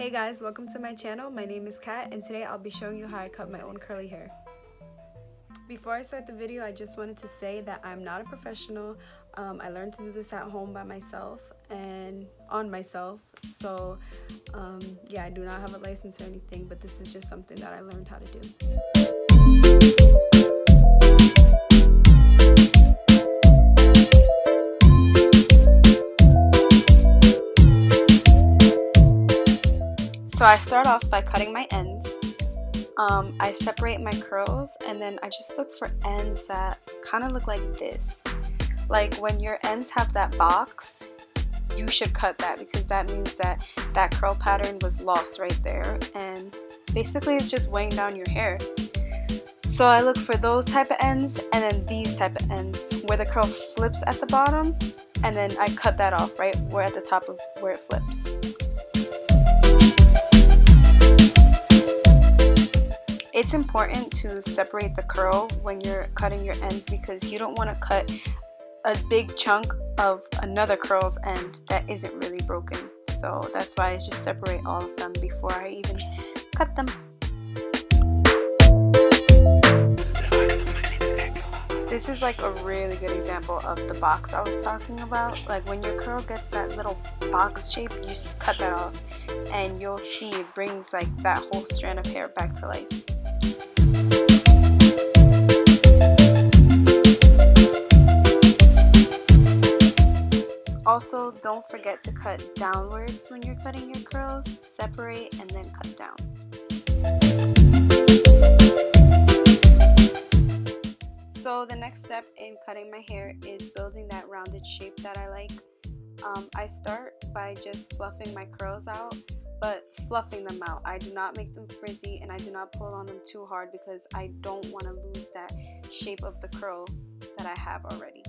Hey guys, welcome to my channel. My name is Kat and today I'll be showing you how I cut my own curly hair. Before I start the video, I just wanted to say that I'm not a professional. I learned to do this at home by myself and on myself. So yeah, I do not have a license or anything, but this is just something that I learned how to do. So I start off by cutting my ends. I separate my curls and then I just look for ends that kind of look like this. Like when your ends have that box, you should cut that because that means that that curl pattern was lost right there, and basically it's just weighing down your hair. So I look for those type of ends and then these type of ends where the curl flips at the bottom, and then I cut that off right where at the top of where it flips. It's important to separate the curl when you're cutting your ends because you don't want to cut a big chunk of another curl's end that isn't really broken. So that's why I just separate all of them before I even cut them. This is like a really good example of the box I was talking about. Like when your curl gets that little box shape, you just cut that off and you'll see it brings like that whole strand of hair back to life. Also, don't forget to cut downwards when you're cutting your curls. Separate and then cut down. So the next step in cutting my hair is building that rounded shape that I like. I start by just fluffing my curls out, but fluffing them out. I do not make them frizzy and I do not pull on them too hard because I don't want to lose that shape of the curl that I have already.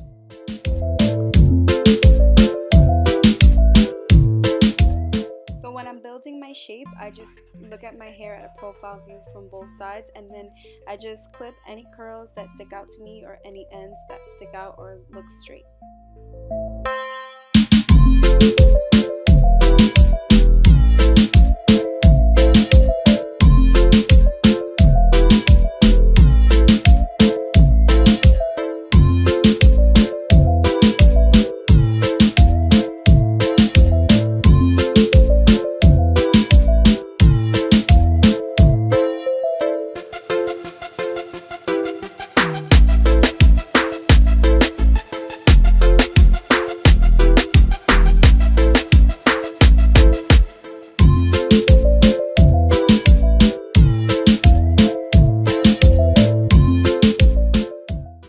So when I'm building my shape, I just look at my hair at a profile view from both sides, and then I just clip any curls that stick out to me or any ends that stick out or look straight.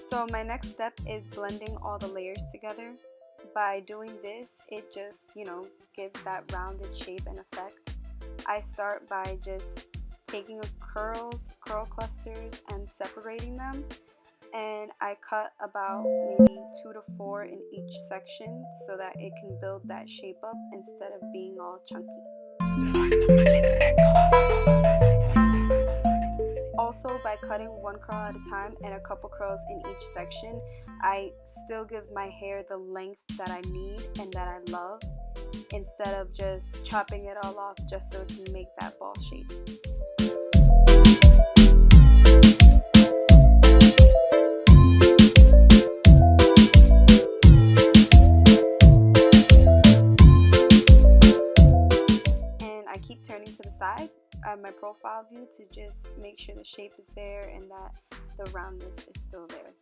So my next step is blending all the layers together. By doing this, it just, gives that rounded shape and effect. I start by just taking curl clusters and separating them, and I cut about maybe 2 to 4 in each section so that it can build that shape up instead of being all chunky. Also, by cutting one curl at a time and a couple curls in each section, I still give my hair the length that I need and that I love, instead of just chopping it all off just so it can make that ball shape. And I keep turning to the side at my profile view to just make sure the shape is there and that the roundness is still there.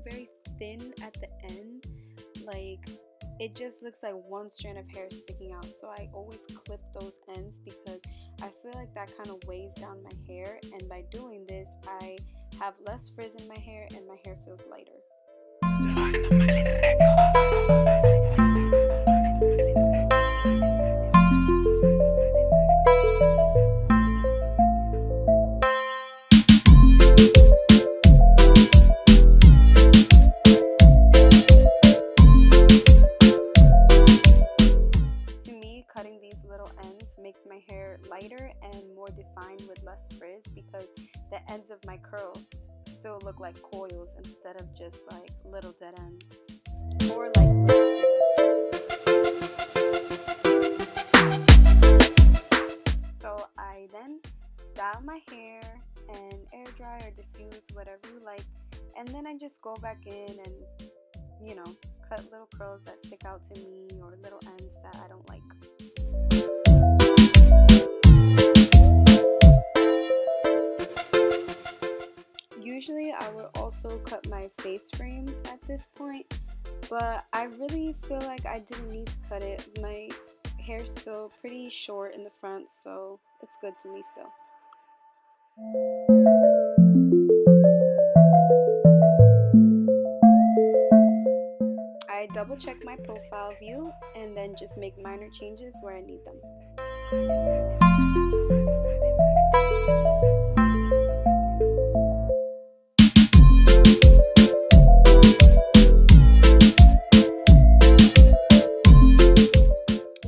very thin at the end. Like, it just looks like one strand of hair sticking out. So I always clip those ends because I feel like that kind of weighs down my hair, and by doing this I have less frizz in my hair and my hair feels lighter. Cutting these little ends makes my hair lighter and more defined with less frizz, because the ends of my curls still look like coils instead of just like little dead ends or like so I then style my hair and air dry or diffuse, whatever you like, and then I just go back in and, you know, cut little curls that stick out to me or little ends that I don't like. Usually I would also cut my face frame at this point, but I really feel like I didn't need to cut it. My hair's still pretty short in the front, so it's good to me still. I double check my profile view and then just make minor changes where I need them.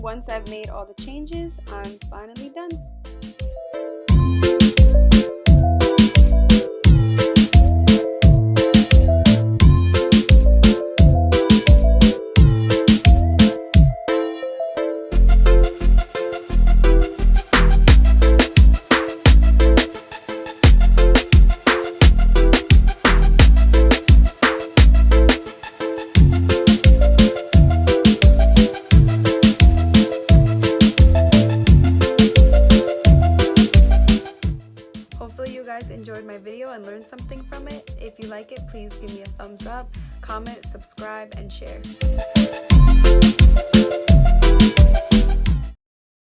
Once I've made all the changes, I'm finally done. Hopefully you guys enjoyed my video and learned something from it. If you like it, please give me a thumbs up, comment, subscribe, and share.